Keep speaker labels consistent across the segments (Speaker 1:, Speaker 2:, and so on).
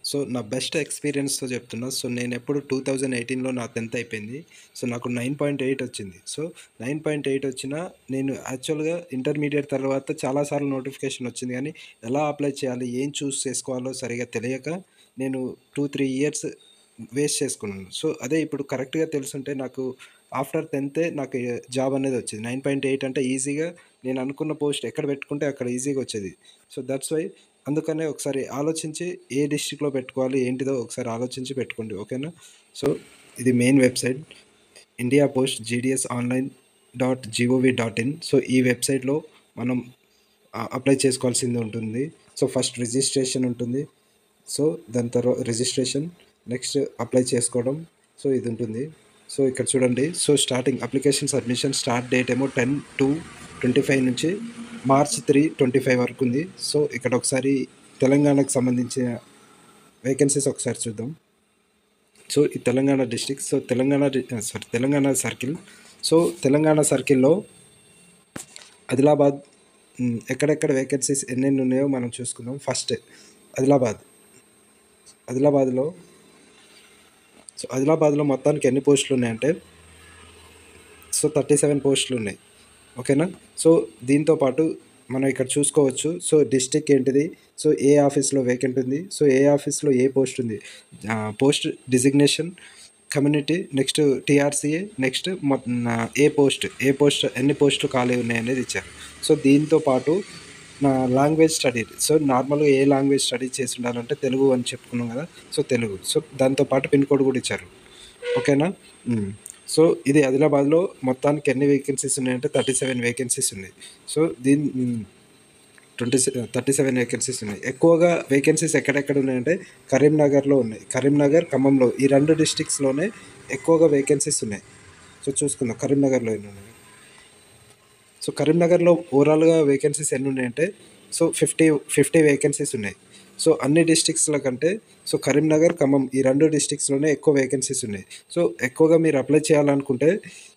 Speaker 1: So, నా best ఎక్స్‌పీరియన్స్‌తో చెప్తున్నా. సో, నేనెప్పుడు 2018లో నా 10థ్ అయిపోయింది. సో, నాకు 9.8 వచ్చింది. సో, 9.8 వచ్చినా నేను యాక్చువల్‌గా ఇంటర్మీడియేట్ తర్వాత చాలా సార్లు నోటిఫికేషన్ వచ్చింది గానీ, ఎలా అప్లై చేయాలి? ఏం చూస్ చేసుకోవాలో సరిగ్గా తెలియక నేను 2, 3 ఇయర్స్ వేస్ట్ చేసుకున్నాను. సో, అదే ఇప్పుడు కరెక్ట్‌గా తెలుసుంటే నాకు ఆఫ్టర్ 10థే నాకు జాబ్ అనేది వచ్చింది. 9.8 అంటే ఈజీగా నేను అనుకున్న పోస్ట్ ఎక్కడ పెట్టుకుంటే అక్కడ ఈజీగా వచ్చేది. సో, దట్స్ వై అందుకనే ఒకసారి ఆలోచించి ఏ డిస్ట్రిక్ట్‌లో పెట్టుకోవాలి ఏంటిదో ఒకసారి ఆలోచించి పెట్టుకోండి. ఓకేనా? సో, ఇది main website India post GDS online .gov.in. So, ఈ వెబ్‌సైట్‌లో మనం అప్లై చేసుకోవాల్సింది ఉంటుంది. సో, ఫస్ట్ రిజిస్ట్రేషన్ ఉంటుంది. సో, దాని రిజిస్ట్రేషన్ నెక్స్ట్ అప్లై చేసుకోవడం. సో, ఇది ఉంటుంది. సో, ఇక్కడ చూడండి. So, starting application submission start date ఏమో 10/2/25 నుంచి మార్చ్ 3/25 వరకు ఉంది. సో, ఇక్కడ ఒకసారి తెలంగాణకు సంబంధించిన వేకెన్సీస్ ఒకసారి చూద్దాం. సో, ఈ Telangana district. So, Telangana circle. So, Telangana సర్కిల్‌లో ఆదిలాబాద్ ఎక్కడెక్కడ వేకెన్సీస్ ఎన్నెన్ని ఉన్నాయో మనం చూసుకుందాం. ఫస్ట్ ఆదిలాబాద్. ఆదిలాబాద్‌లో ఆదిలాబాద్‌లో మొత్తానికి ఎన్ని పోస్టులు ఉన్నాయంటే 37 పోస్టులు ఉన్నాయి. ఓకేనా? సో, దీంతో పాటు మనం ఇక్కడ చూసుకోవచ్చు. సో, డిస్ట్రిక్ట్ ఏంటిది? సో, ఏ ఆఫీస్‌లో వేకెంట్ ఉంది? సో, ఏ ఆఫీస్‌లో ఏ పోస్ట్ ఉంది? Post designation, community, next TRCA, next ఏ పోస్ట్ ఎన్ని పోస్టులు ఖాళీ ఉన్నాయనేది ఇచ్చారు. సో, దీంతో పాటు లాంగ్వేజ్ స్టడీ. సో, నార్మల్‌గా ఏ లాంగ్వేజ్ స్టడీ చేసి ఉండాలంటే తెలుగు అని చెప్పుకున్నాం కదా! సో, తెలుగు. సో, దాంతో పాటు పిన్ కోడ్ కూడా ఇచ్చారు. ఓకేనా? సో, ఇది ఆదిలాబాద్‌లో మొత్తానికి ఎన్ని వేకెన్సీస్ ఉన్నాయంటే 37 వేకెన్సీస్ ఉన్నాయి. సో, 37 వేకెన్సీస్ ఉన్నాయి. ఎక్కువగా వేకెన్సీస్ ఎక్కడెక్కడ ఉన్నాయంటే కరీంనగర్‌లో ఉన్నాయి. కరీంనగర్, ఖమ్మంలో ఈ 2 డిస్ట్రిక్ట్స్‌లోనే ఎక్కువగా వేకెన్సీస్ ఉన్నాయి. సో, చూసుకుందాం కరీంనగర్‌లో ఎన్ని ఉన్నాయి. సో, కరీంనగర్‌లో ఓవరాల్‌గా వేకెన్సీస్ ఎన్ని ఉన్నాయంటే సో, 50 వేకెన్సీస్ ఉన్నాయి. సో, అన్ని డిస్ట్రిక్ట్స్‌ల కంటే సో, కరీంనగర్, ఖమ్మం ఈ 2 డిస్ట్రిక్ట్స్‌లోనే ఎక్కువ వేకెన్సీస్ ఉన్నాయి. సో, ఎక్కువగా మీరు అప్లై చేయాలనుకుంటే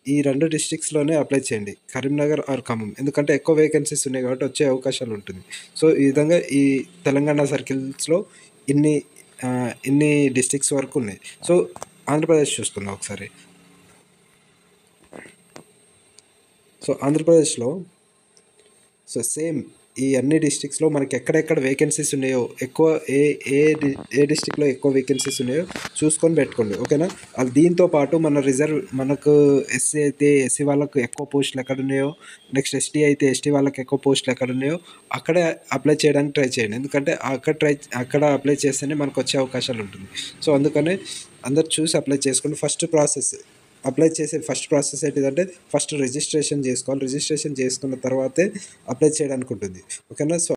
Speaker 1: ఈ 2 డిస్ట్రిక్ట్స్‌లోనే అప్లై చేయండి. కరీంనగర్ ఆర్ ఖమ్మం. ఎందుకంటే ఎక్కువ వేకెన్సీస్ ఉన్నాయి కాబట్టి వచ్చే అవకాశాలు ఉంటుంది. సో, ఈ విధంగా ఈ తెలంగాణ సర్కిల్స్‌లో ఇన్ని ఇన్ని డిస్ట్రిక్ట్స్ వరకు ఉన్నాయి. సో, ఆంధ్రప్రదేశ్ చూసుకుందాం ఒకసారి. సో, ఆంధ్రప్రదేశ్‌లో సో, సేమ్ ఈ అన్ని డిస్ట్రిక్ట్స్‌లో మనకి ఎక్కడెక్కడ వేకెన్సీస్ ఉన్నాయో ఎక్కువ ఏ ఏ డి ఏ డిస్ట్రిక్ట్‌లో ఎక్కువ వేకెన్సీస్ ఉన్నాయో చూసుకొని పెట్టుకోండి. ఓకేనా? దీంతో పాటు మనకు ఎస్సీ అయితే ఎస్సీ వాళ్ళకు ఎక్కువ పోస్టులు ఎక్కడున్నాయో, నెక్స్ట్ ఎస్టీ అయితే ఎస్టీ వాళ్ళకి ఎక్కువ పోస్టులు ఎక్కడున్నాయో అక్కడే అప్లై చేయడానికి ట్రై చేయండి. ఎందుకంటే అక్కడ అప్లై చేస్తేనే మనకు వచ్చే అవకాశాలు ఉంటుంది. సో, అందుకనే అందరూ చూసి అప్లై చేసుకోండి. అప్లై చేసే ఫస్ట్ ప్రాసెస్ ఏంటిదంటే ఫస్ట్ రిజిస్ట్రేషన్ చేసుకోవాలి. రిజిస్ట్రేషన్ చేసుకున్న తర్వాతే అప్లై చేయడానికి ఉంటుంది. ఓకేనా? సో